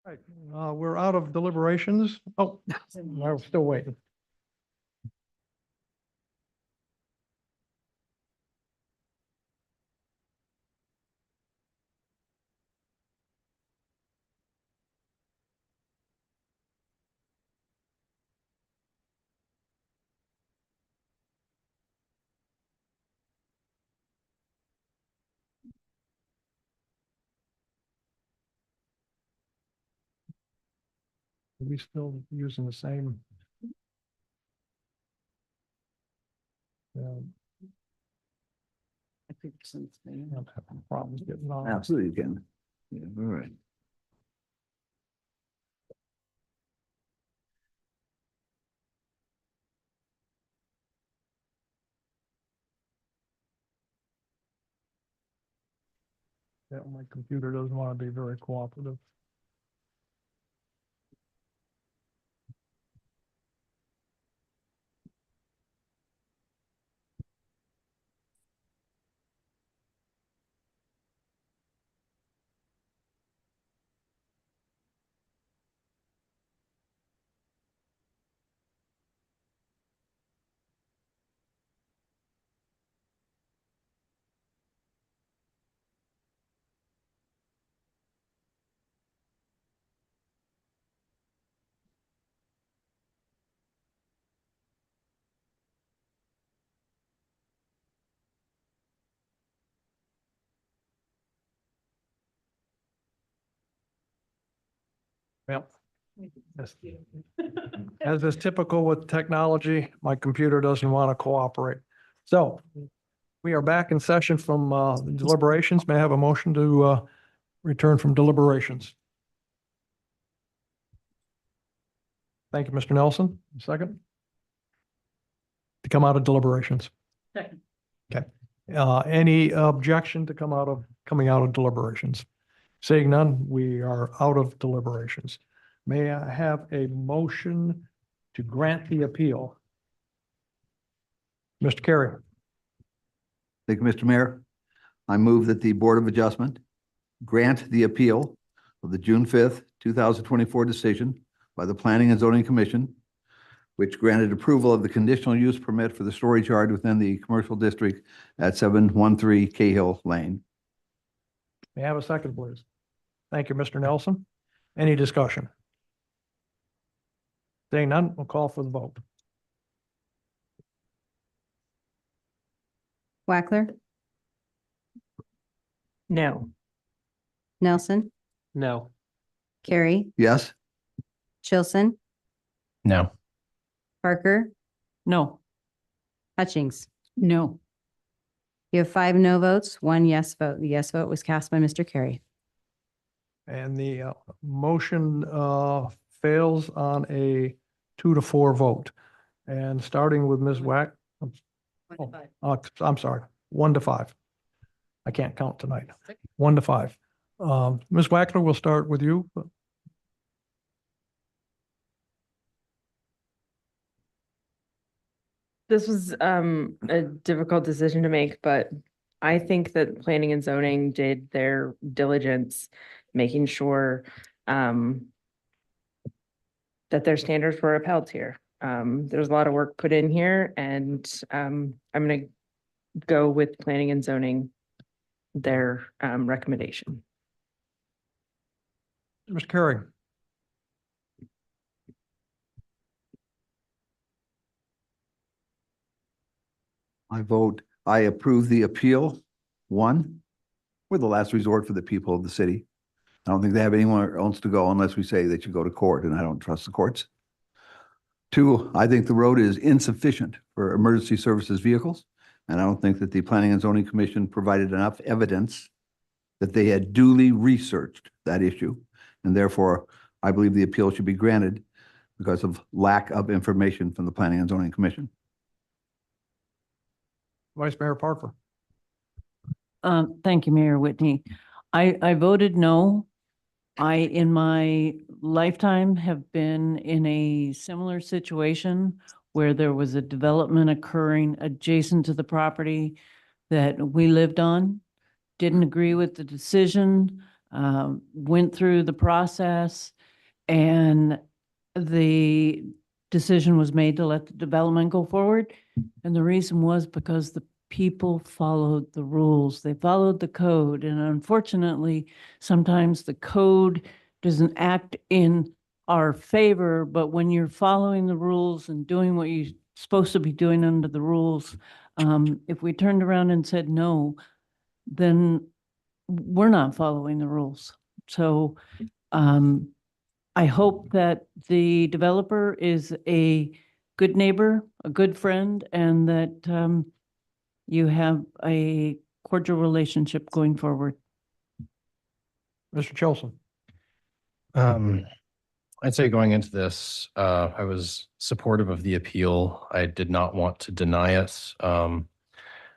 Right, we're out of deliberations. Oh, I'm still waiting. Are we still using the same? I think since then. I'm having problems getting on. Absolutely, you can. Yeah, all right. Yeah, my computer doesn't want to be very cooperative. Yep. Yes. As is typical with technology, my computer doesn't want to cooperate. So we are back in session from deliberations. May I have a motion to return from deliberations? Thank you, Mr. Nelson. Second? To come out of deliberations. Second. Okay. Any objection to coming out of deliberations? Seeing none, we are out of deliberations. May I have a motion to grant the appeal? Mr. Carey. Thank you, Mr. Mayor. I move that the Board of Adjustment grant the appeal of the June 5th, 2024 decision by the Planning and Zoning Commission, which granted approval of the conditional use permit for the storage yard within the commercial district at 713 Cahill Lane. May I have a second, please? Thank you, Mr. Nelson. Any discussion? Seeing none, we'll call for the vote. Wackler, No. Nelson, No. Carey, Yes? Chilson, No. Parker, No. Hutchings. No. You have 5 no votes, 1 yes vote. The yes vote was cast by Mr. Carey. And the motion fails on a 2-4 vote. And starting with Ms. Wack, I'm sorry, 1-5. I can't count tonight. 1-5. Ms. Wackler, we'll start with you. This was a difficult decision to make, but I think that planning and zoning did their diligence, making sure that their standards were upheld here. There's a lot of work put in here, and I'm gonna go with planning and zoning, their recommendation. Mr. Carey. I vote I approve the appeal. 1, we're the last resort for the people of the city. I don't think they have anywhere else to go unless we say they should go to court, and I don't trust the courts. 2, I think the road is insufficient for emergency services vehicles, and I don't think that the Planning and Zoning Commission provided enough evidence that they had duly researched that issue, and therefore I believe the appeal should be granted because of lack of information from the Planning and Zoning Commission. Vice Mayor Parker. Thank you, Mayor Whitney. I voted no. I, in my lifetime, have been in a similar situation where there was a development occurring adjacent to the property that we lived on, didn't agree with the decision, went through the process, And the decision was made to let the development go forward. And the reason was because the people followed the rules. They followed the code. And unfortunately, sometimes the code doesn't act in our favor, but when you're following the rules and doing what you're supposed to be doing under the rules, if we turned around and said no, then we're not following the rules. So I hope that the developer is a good neighbor, a good friend, and that you have a cordial relationship going forward. Mr. Chilson. I'd say going into this, I was supportive of the appeal. I did not want to deny it. I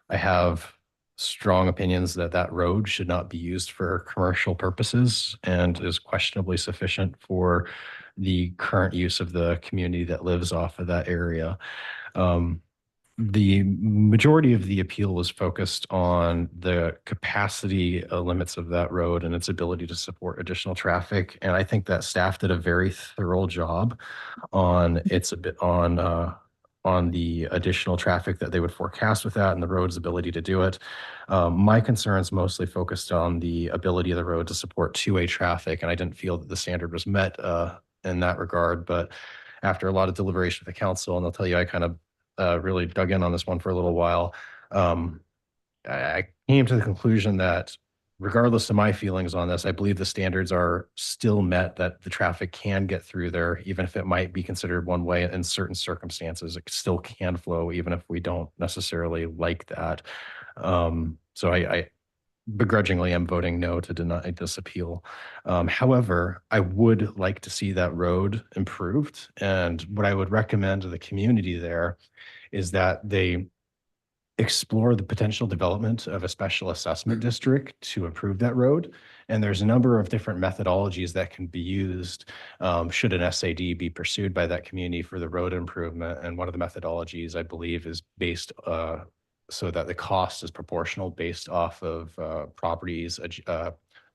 have strong opinions that that road should not be used for commercial purposes and is questionably sufficient for the current use of the community that lives off of that area. The majority of the appeal was focused on the capacity limits of that road and its ability to support additional traffic. And I think that staff did a very thorough job on on the additional traffic that they would forecast with that and the road's ability to do it. My concerns mostly focused on the ability of the road to support two-way traffic, and I didn't feel that the standard was met in that regard. But after a lot of deliberation with the council, and I'll tell you, I kind of really dug in on this one for a little while. I came to the conclusion that regardless of my feelings on this, I believe the standards are still met, that the traffic can get through there, even if it might be considered one way in certain circumstances. It still can flow, even if we don't necessarily like that. So I begrudgingly am voting no to deny this appeal. However, I would like to see that road improved. And what I would recommend to the community there is that they explore the potential development of a special assessment district to improve that road. And there's a number of different methodologies that can be used should an SAD be pursued by that community for the road improvement. And one of the methodologies, I believe, is based so that the cost is proportional based off of properties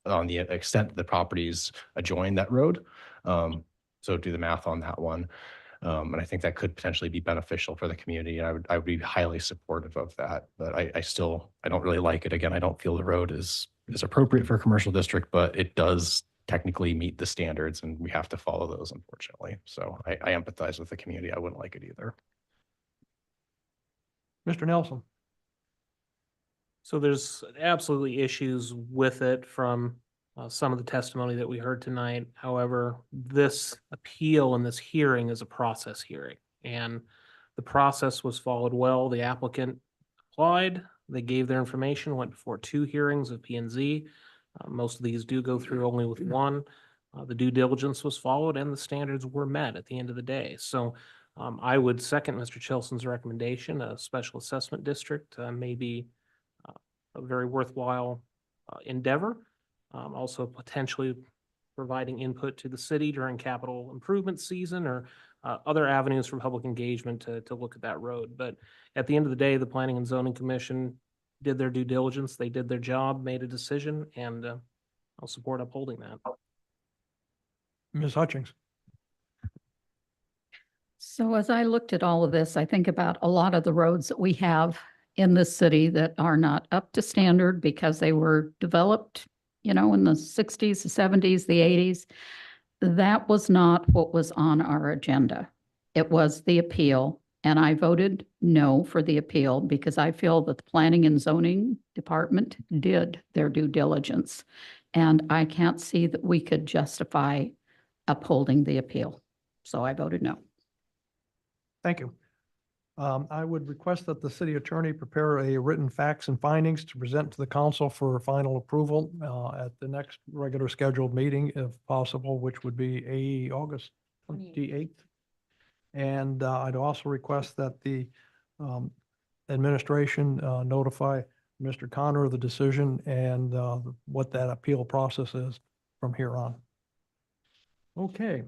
on the extent the properties adjoin that road. So do the math on that one. And I think that could potentially be beneficial for the community. And I would be highly supportive of that. But I don't really like it. Again, I don't feel the road is appropriate for a commercial district, but it does technically meet the standards and we have to follow those, unfortunately. So I empathize with the community. I wouldn't like it either. Mr. Nelson. So there's absolutely issues with it from some of the testimony that we heard tonight. However, this appeal and this hearing is a process hearing, and the process was followed well. The applicant applied, they gave their information, went before 2 hearings of P&Z. Most of these do go through only with 1. The due diligence was followed and the standards were met at the end of the day. So I would second Mr. Chilson's recommendation. A special assessment district may be a very worthwhile endeavor. Also potentially providing input to the city during capital improvement season or other avenues for public engagement to look at that road. But at the end of the day, the Planning and Zoning Commission did their due diligence. They did their job, made a decision, and I'll support upholding that. Ms. Hutchings. So as I looked at all of this, I think about a lot of the roads that we have in this city that are not up to standard because they were developed, in the 60s, the 70s, the 80s. That was not what was on our agenda. It was the appeal, and I voted no for the appeal because I feel that the Planning and Zoning Department did their due diligence, and I can't see that we could justify upholding the appeal. So I voted no. Thank you. I would request that the city attorney prepare a written facts and findings to present to the council for final approval at the next regular scheduled meeting, if possible, which would be August 28th. And I'd also request that the administration notify Mr. Connor of the decision and what that appeal process is from here on. Okay.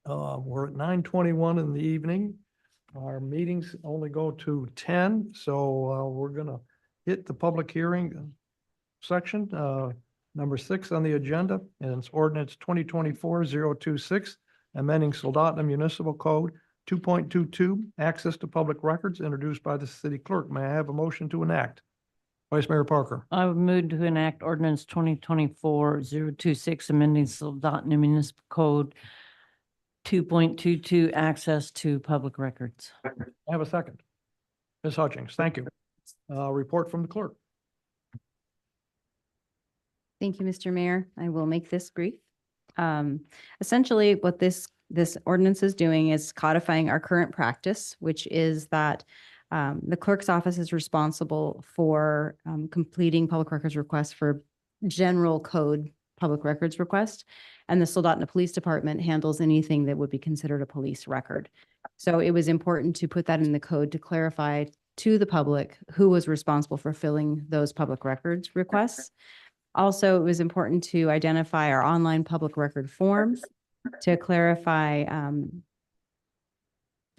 We're at 9:21 in the evening. Our meetings only go to 10, so we're gonna hit the public hearing section. Number 6 on the agenda, and it's ordinance 2024-026, amending Soldotna Municipal Code 2.22, access to public records, introduced by the city clerk. May I have a motion to enact? Vice Mayor Parker. I would move to enact ordinance 2024-026, amending Soldotna Municipal Code 2.22, access to public records. I have a second. Ms. Hutchings, thank you. Report from the clerk. Thank you, Mr. Mayor. I will make this brief. Essentially, what this ordinance is doing is codifying our current practice, which is that the clerk's office is responsible for completing public records requests for general code public records request. And the Soldotna Police Department handles anything that would be considered a police record. So it was important to put that in the code to clarify to the public who was responsible for filling those public records requests. Also, it was important to identify our online public record forms to clarify,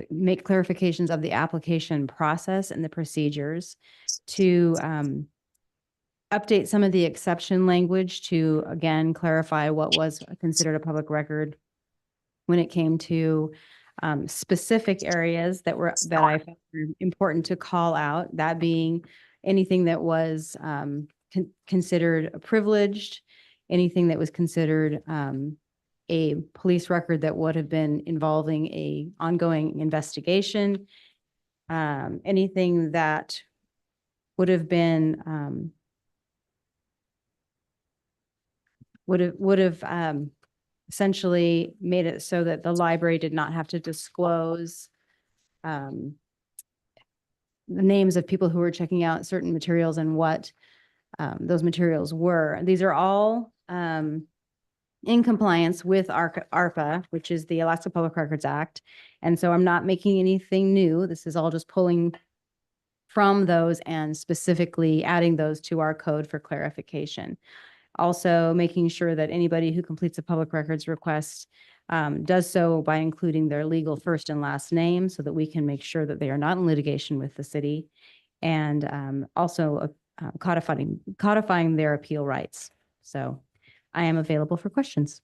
make clarifications of the application process and the procedures, to update some of the exception language to, again, clarify what was considered a public record when it came to specific areas that I found were important to call out, that being anything that was considered privileged, anything that was considered a police record that would have been involving a ongoing investigation, anything that would have been would have essentially made it so that the library did not have to disclose the names of people who were checking out certain materials and what those materials were. These are all in compliance with ARPA, which is the Alaska Public Records Act. And so I'm not making anything new. This is all just pulling from those and specifically adding those to our code for clarification. Also making sure that anybody who completes a public records request does so by including their legal first and last name so that we can make sure that they are not in litigation with the city, and also codifying their appeal rights. So I am available for questions.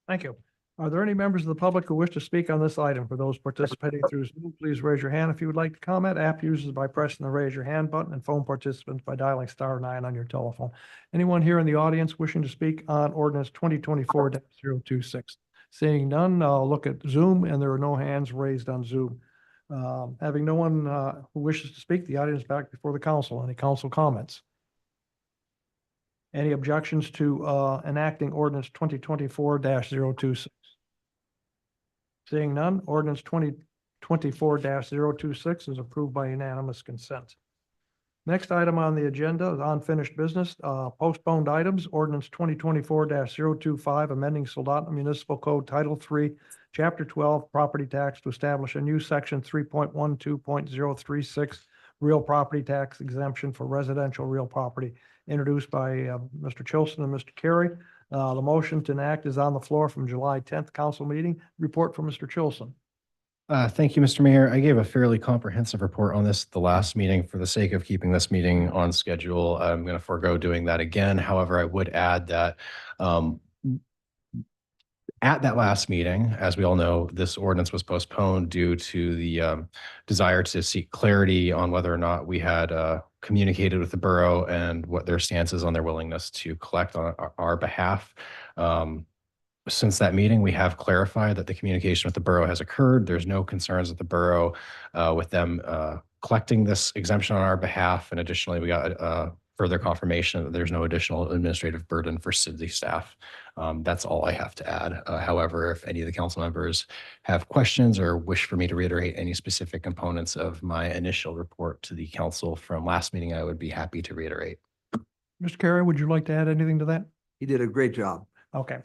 Thank you. Are there any members of the public who wish to speak on this item? For those participating through Zoom, please raise your hand if you would like to comment. App users by pressing the raise your hand button, and phone participants by dialing *9 on your telephone. Anyone here in the audience wishing to speak on ordinance 2024-026? Seeing none, I'll look at Zoom, and there are no hands raised on Zoom. Having no one who wishes to speak, the audience back before the council. Any council comments? Any objections to enacting ordinance 2024-026? Seeing none, ordinance 2024-026 is approved by unanimous consent. Next item on the agenda is unfinished business, postponed items, ordinance 2024-025, amending Soldotna Municipal Code Title 3, Chapter 12, property tax to establish a new section 3.12.036, real property tax exemption for residential real property, introduced by Mr. Chilson and Mr. Carey. The motion to enact is on the floor from July 10th council meeting. Report from Mr. Chilson. Thank you, Mr. Mayor. I gave a fairly comprehensive report on this at the last meeting. For the sake of keeping this meeting on schedule, I'm going to forego doing that again. However, I would add that at that last meeting, as we all know, this ordinance was postponed due to the desire to seek clarity on whether or not we had communicated with the borough and what their stance is on their willingness to collect on our behalf. Since that meeting, we have clarified that the communication with the borough has occurred. There's no concerns with the borough with them collecting this exemption on our behalf. And additionally, we got further confirmation that there's no additional administrative burden for city staff. That's all I have to add. However, if any of the council members have questions or wish for me to reiterate any specific components of my initial report to the council from last meeting, I would be happy to reiterate. Mr. Carey, would you like to add anything to that? He did a great job. Okay.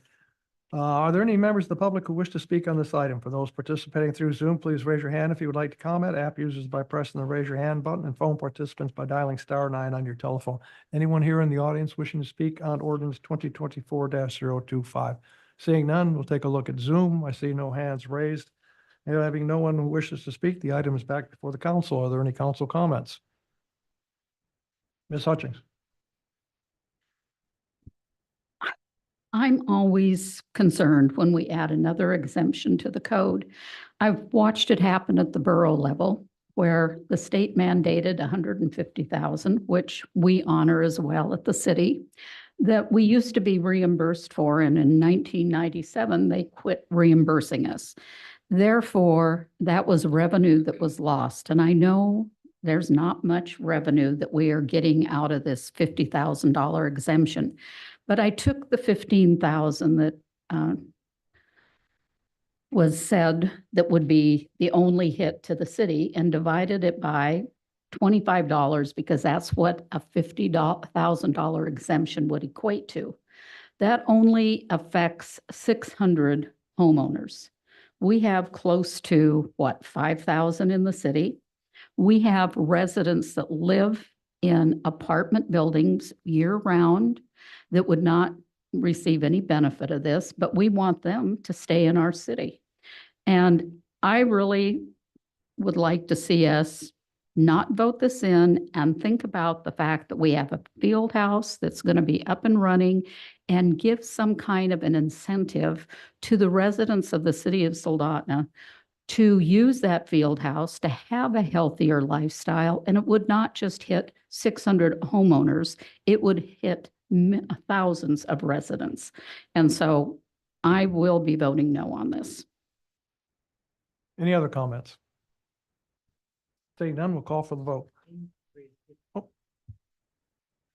Are there any members of the public who wish to speak on this item? For those participating through Zoom, please raise your hand if you would like to comment. App users by pressing the raise your hand button, and phone participants by dialing *9 on your telephone. Anyone here in the audience wishing to speak on ordinance 2024-025? Seeing none, we'll take a look at Zoom. I see no hands raised. And having no one who wishes to speak, the item is back before the council. Are there any council comments? Ms. Hutchings. I'm always concerned when we add another exemption to the code. I've watched it happen at the borough level where the state mandated 150,000, which we honor as well at the city, that we used to be reimbursed for, and in 1997, they quit reimbursing us. Therefore, that was revenue that was lost. And I know there's not much revenue that we are getting out of this $50,000 exemption. But I took the 15,000 that was said that would be the only hit to the city and divided it by $25 because that's what a $50,000 exemption would equate to. That only affects 600 homeowners. We have close to, 5,000 in the city. We have residents that live in apartment buildings year-round that would not receive any benefit of this, but we want them to stay in our city. And I really would like to see us not vote this in and think about the fact that we have a field house that's going to be up and running and give some kind of an incentive to the residents of the city of Soldotna to use that field house to have a healthier lifestyle. And it would not just hit 600 homeowners, it would hit thousands of residents. And so I will be voting no on this. Any other comments? Seeing none, we'll call for the vote.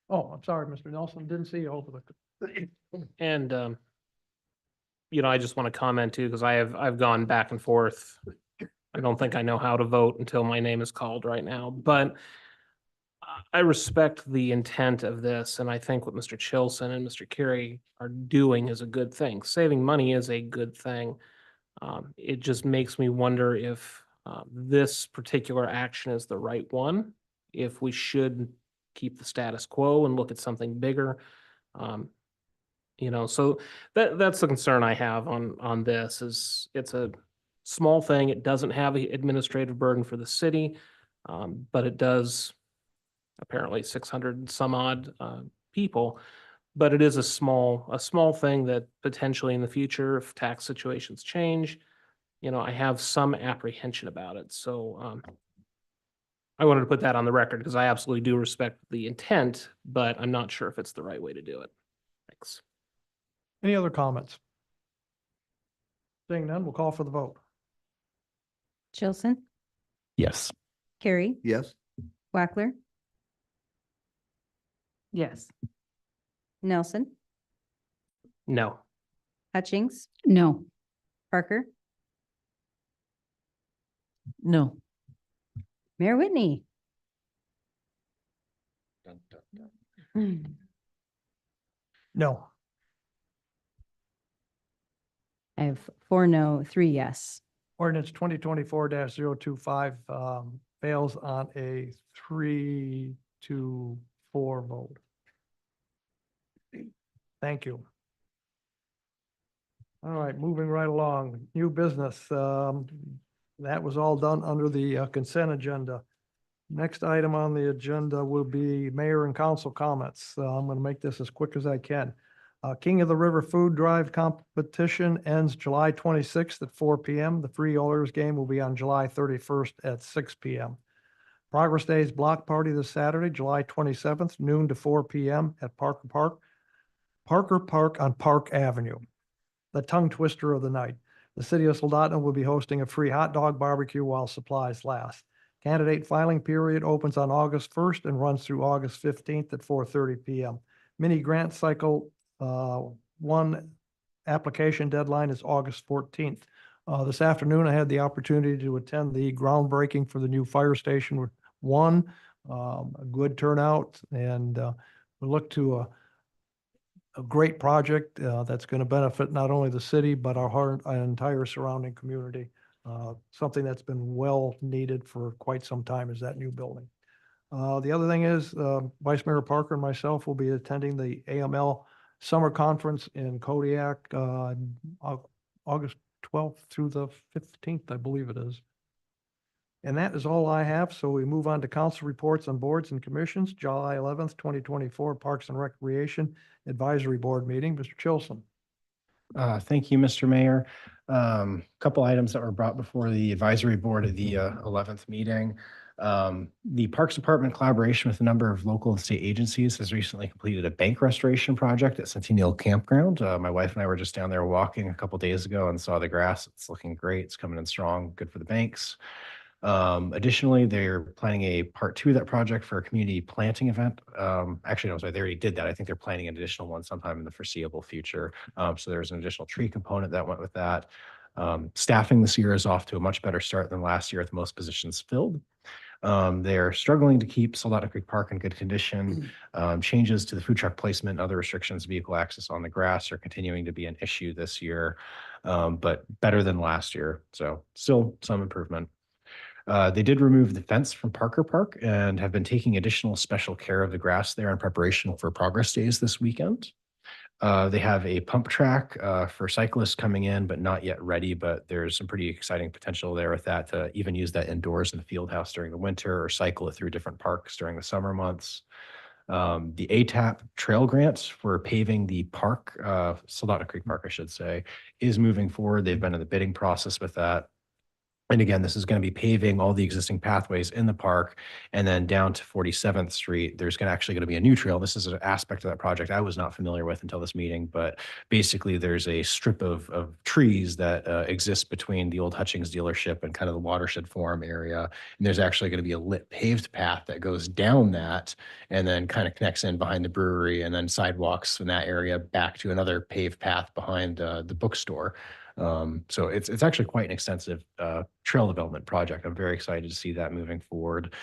Oh, I'm sorry, Mr. Nelson, didn't see you over the. And, I just want to comment too, because I've gone back and forth. I don't think I know how to vote until my name is called right now, but I respect the intent of this, and I think what Mr. Chilson and Mr. Carey are doing is a good thing. Saving money is a good thing. It just makes me wonder if this particular action is the right one, if we should keep the status quo and look at something bigger. So that's the concern I have on this is it's a small thing. It doesn't have an administrative burden for the city, but it does apparently 600 some odd people. But it is a small thing that potentially in the future, if tax situations change, I have some apprehension about it. So I wanted to put that on the record because I absolutely do respect the intent, but I'm not sure if it's the right way to do it. Thanks. Any other comments? Seeing none, we'll call for the vote. Chilson, Yes. Carrie, Yes, Wackler, Yes. Nelson, No. Hutchings, No. Parker, No. Mayor Whitney. No. I have 4 no, 3 yes. Ordinance 2024-025 fails on a 3-4 vote. Thank you. All right, moving right along. New business. That was all done under the consent agenda. Next item on the agenda will be mayor and council comments. I'm going to make this as quick as I can. King of the River Food Drive competition ends July 26th at 4 p.m. The free Oilers game will be on July 31st at 6 p.m. Progress Days block party this Saturday, July 27th, noon to 4 p.m. at Parker Park on Park Avenue. The tongue twister of the night. The city of Soldotna will be hosting a free hot dog barbecue while supplies last. Candidate filing period opens on August 1st and runs through August 15th at 4:30 p.m. Mini grant cycle 1 application deadline is August 14th. This afternoon, I had the opportunity to attend the groundbreaking for the new fire station 1. A good turnout, and we look to a great project that's going to benefit not only the city, but our entire surrounding community. Something that's been well needed for quite some time is that new building. The other thing is Vice Mayor Parker and myself will be attending the AML Summer Conference in Kodiak, August 12th through the 15th, I believe it is. And that is all I have. So we move on to council reports on boards and commissions. July 11th, 2024, Parks and Recreation Advisory Board meeting. Mr. Chilson. Thank you, Mr. Mayor. Couple items that were brought before the advisory board at the 11th meeting. The Parks Department, collaboration with a number of local and state agencies, has recently completed a bank restoration project at Centennial Campground. My wife and I were just down there walking a couple days ago and saw the grass. It's looking great. It's coming in strong, good for the banks. Additionally, they're planning a part 2 of that project for a community planting event. Actually, no, sorry, they already did that. I think they're planning an additional one sometime in the foreseeable future. So there's an additional tree component that went with that. Staffing this year is off to a much better start than last year with most positions filled. They're struggling to keep Soldotna Creek Park in good condition. Changes to the food truck placement and other restrictions, vehicle access on the grass are continuing to be an issue this year, but better than last year. So still some improvement. They did remove the fence from Parker Park and have been taking additional special care of the grass there in preparation for Progress Days this weekend. They have a pump track for cyclists coming in, but not yet ready, but there's some pretty exciting potential there with that to even use that indoors in the field house during the winter or cycle it through different parks during the summer months. The ATAP trail grants for paving the park, Soldotna Creek Park, I should say, is moving forward. They've been in the bidding process with that. And again, this is going to be paving all the existing pathways in the park, and then down to 47th Street, there's actually going to be a new trail. This is an aspect of that project I was not familiar with until this meeting, but basically there's a strip of trees that exists between the old Hutchings dealership and kind of the Watershed Forum area. And there's actually going to be a lit paved path that goes down that and then kind of connects in behind the brewery, and then sidewalks in that area back to another paved path behind the bookstore. So it's actually quite an extensive trail development project. I'm very excited to see that moving forward.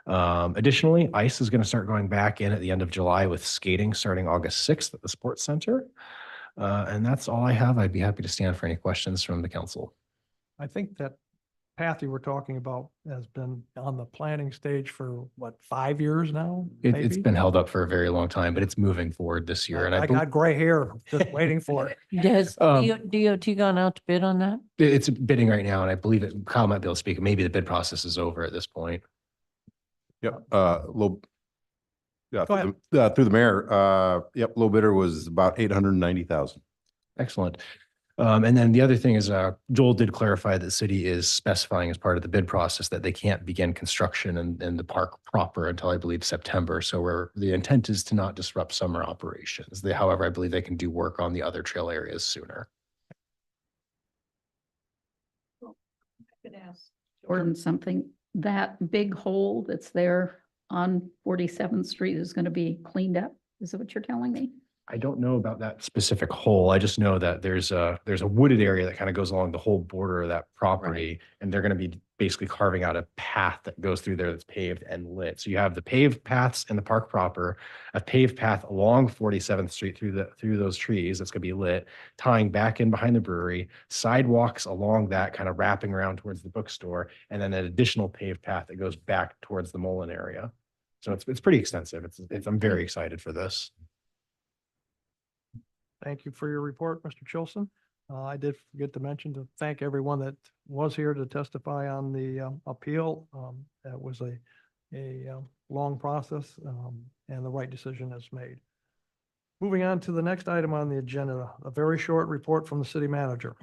Additionally, ice is going to start going back in at the end of July with skating starting August 6th at the Sports Center. And that's all I have. I'd be happy to stand for any questions from the council. I think that path you were talking about has been on the planning stage for what, 5 years now? It's maybe? been held up for a very long time, but it's moving forward this year. And I got gray hair just waiting for it. Has Um, DOT gone out to bid on that? it's bidding right now, and I believe that Kyle might be able to speak. Maybe the bid process is over at this point. Yep, low. Yeah, Go ahead. through the mayor, yep, low bidder was about 890,000. Excellent. And then the other thing is, Joel did clarify that the city is specifying as part of the bid process that they can't begin construction in the park proper until, I believe, September. So where the intent is to not disrupt summer operations. However, I believe they can do work on the other trail areas sooner. Could ask Jordan something. That big hole that's there on 47th Street is going to be cleaned up. Is that what you're telling me? I don't know about that specific hole. I just know that there's a wooded area that kind of goes along the whole border of that property. And they're going to be basically carving out a path that goes through there that's paved and lit. So you have the paved paths in the park proper, a paved path along 47th Street through those trees that's going to be lit, tying back in behind the brewery, sidewalks along that, kind of wrapping around towards the bookstore, and then an additional paved path that goes back towards the Mullen area. So it's pretty extensive. I'm very excited for this. Thank you for your report, Mr. Chilson. I did forget to mention to thank everyone that was here to testify on the appeal. That was a long process, and the right decision is made. Moving on to the next item on the agenda, a very short report from the city manager.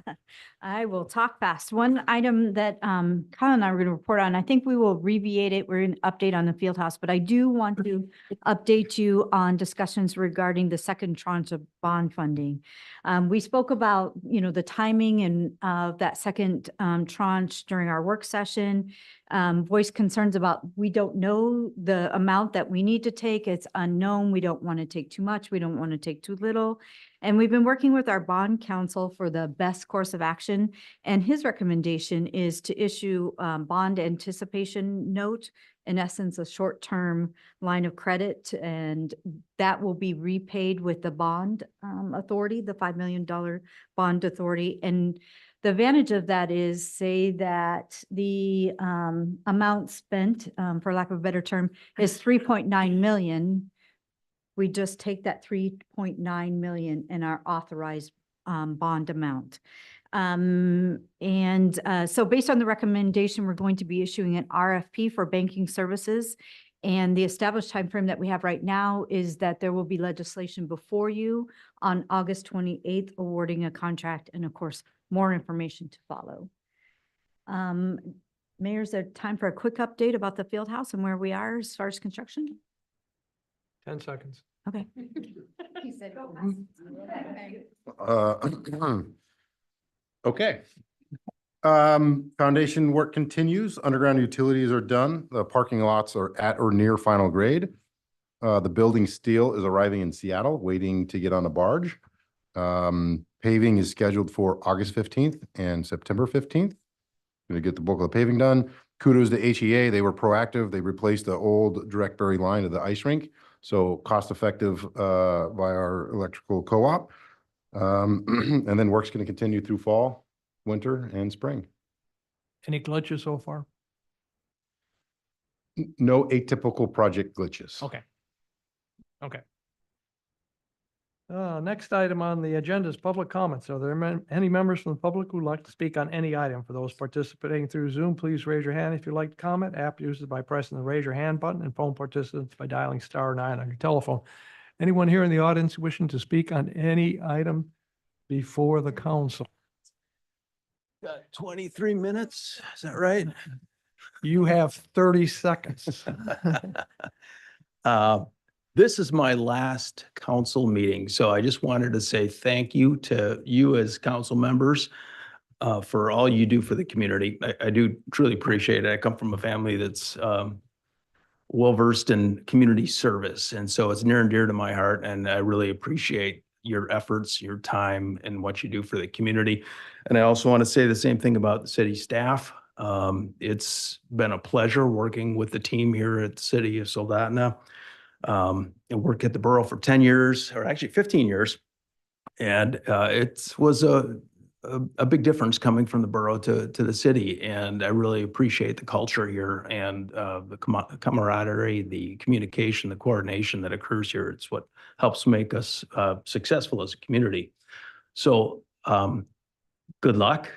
I will talk fast. One item that Kyle and I were going to report on, I think we will abbreviate it. We're going to update on the field house, but I do want to update you on discussions regarding the second tranche of bond funding. We spoke about, the timing and of that second tranche during our work session. Voiced concerns about, we don't know the amount that we need to take. It's unknown. We don't want to take too much. We don't want to take too little. And we've been working with our bond counsel for the best course of action. And his recommendation is to issue bond anticipation note, in essence, a short-term line of credit, and that will be repaid with the bond authority, the $5 million bond authority. And the advantage of that is, say that the amount spent, for lack of a better term, is 3.9 million. We just take that 3.9 million in our authorized bond amount. So based on the recommendation, we're going to be issuing an RFP for banking services. And the established timeframe that we have right now is that there will be legislation before you on August 28th awarding a contract, and of course, more information to follow. Mayor, is there time for a quick update about the field house and where we are as far as construction? 10 seconds. Okay. Okay. Foundation work continues. Underground utilities are done. The parking lots are at or near final grade. The building steel is arriving in Seattle, waiting to get on a barge. Paving is scheduled for August 15th and September 15th. Going to get the bulk of the paving done. Kudos to HEA. They were proactive. They replaced the old direct bury line of the ice rink. So cost effective by our electrical co-op. And then work's going to continue through fall, winter, and spring. Any glitches so far? No atypical project glitches. Okay. Okay. Next item on the agenda is public comments. Are there any members from the public who'd like to speak on any item? For those participating through Zoom, please raise your hand if you'd like to comment. App users by pressing the raise your hand button, and phone participants by dialing *9 on your telephone. Anyone here in the audience wishing to speak on any item before the council? Got 23 minutes, is that right? You have 30 seconds. This is my last council meeting, so I just wanted to say thank you to you as council members for all you do for the community. I do truly appreciate it. I come from a family that's well-versed in community service, and so it's near and dear to my heart, and I really appreciate your efforts, your time, and what you do for the community. And I also want to say the same thing about the city staff. It's been a pleasure working with the team here at the city of Soldotna. I worked at the borough for 10 years, or actually 15 years. And it was a big difference coming from the borough to the city. And I really appreciate the culture here and the camaraderie, the communication, the coordination that occurs here. It's what helps make us successful as a community. So good luck.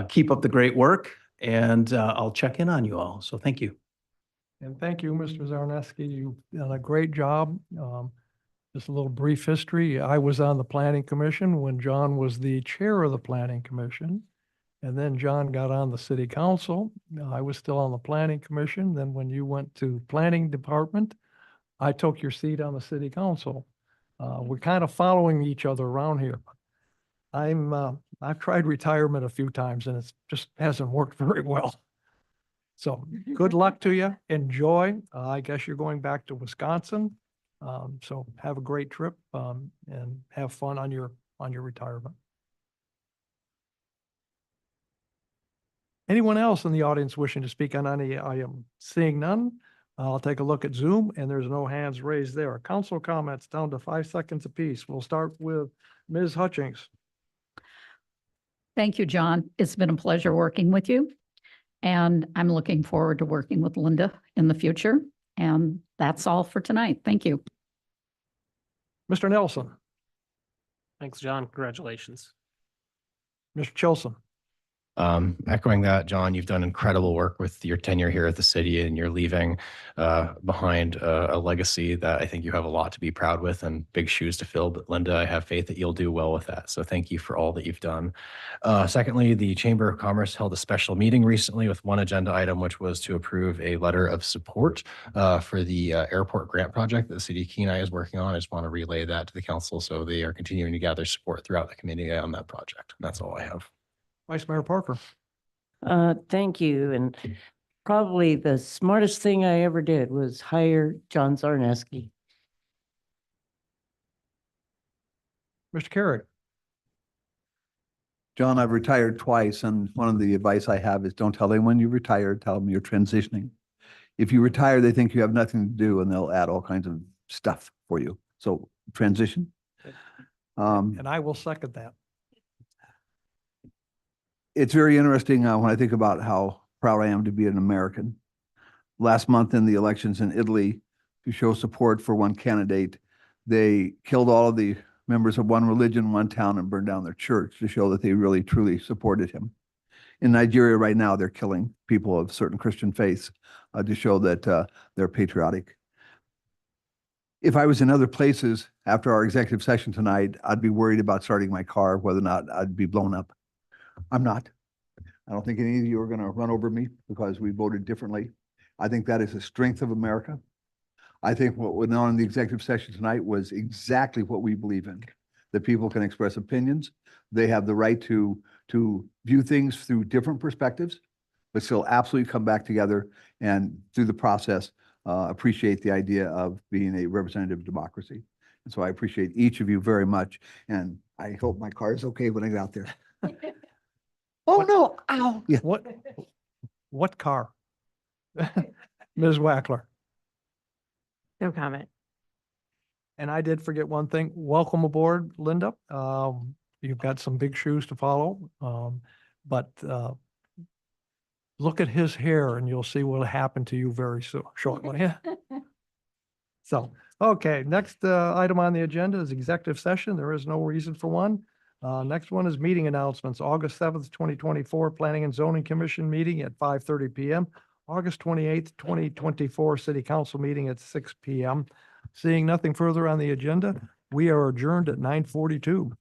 Keep up the great work, and I'll check in on you all. So thank you. And thank you, Mr. Zarneski. You've done a great job. Just a little brief history. I was on the Planning Commission when John was the chair of the Planning Commission. And then John got on the City Council. I was still on the Planning Commission. Then when you went to Planning Department, I took your seat on the City Council. We're kind of following each other around here. I've tried retirement a few times and it just hasn't worked very well. So good luck to you. Enjoy. I guess you're going back to Wisconsin. So have a great trip and have fun on your retirement. Anyone else in the audience wishing to speak on any item? Seeing none, I'll take a look at Zoom and there's no hands raised there. Council comments down to 5 seconds apiece. We'll start with Ms. Hutchings. Thank you, John. It's been a pleasure working with you. And I'm looking forward to working with Linda in the future. And that's all for tonight. Thank you. Mr. Nelson, Thanks, John. Congratulations. Mr. Chilson. Echoing that, John, you've done incredible work with your tenure here at the city, and you're leaving behind a legacy that I think you have a lot to be proud with and big shoes to fill. But Linda, I have faith that you'll do well with that. So thank you for all that you've done. Secondly, the Chamber of Commerce held a special meeting recently with one agenda item, which was to approve a letter of support for the airport grant project that the city of Kenai is working on. I just want to relay that to the council. So they are continuing to gather support throughout the community on that project. That's all I have. Vice Mayor Parker. Thank you. And probably the smartest thing I ever did was hire John Zarneski. Mr. Carrick. John, I've retired twice, and one of the advice I have is don't tell anyone you retired, tell them you're transitioning. If you retire, they think you have nothing to do and they'll add all kinds of stuff for you. So transition. And I will second that. It's very interesting when I think about how proud I am to be an American. Last month in the elections in Italy, to show support for one candidate, they killed all of the members of one religion, one town, and burned down their church to show that they really, truly supported him. In Nigeria right now, they're killing people of certain Christian faiths to show that they're patriotic. If I was in other places after our executive session tonight, I'd be worried about starting my car, whether or not I'd be blown up. I'm not. I don't think any of you are going to run over me because we voted differently. I think that is a strength of America. I think what went on in the executive session tonight was exactly what we believe in. That people can express opinions. They have the right to view things through different perspectives, but still absolutely come back together and through the process, appreciate the idea of being a representative democracy. And so I appreciate each of you very much. And I hope my car is okay when I get out there. Oh, no. Ow. Yeah. What car? Ms. Wackler. No comment. And I did forget one thing. Welcome aboard, Linda. You've got some big shoes to follow. But look at his hair and you'll see what'll happen to you very shortly. So, okay, next item on the agenda is executive session. There is no reason for one. Next one is meeting announcements. August 7th, 2024, Planning and Zoning Commission meeting at 5:30 PM. August 28th, 2024, City Council meeting at 6 PM. Seeing nothing further on the agenda, we are adjourned at 9:42.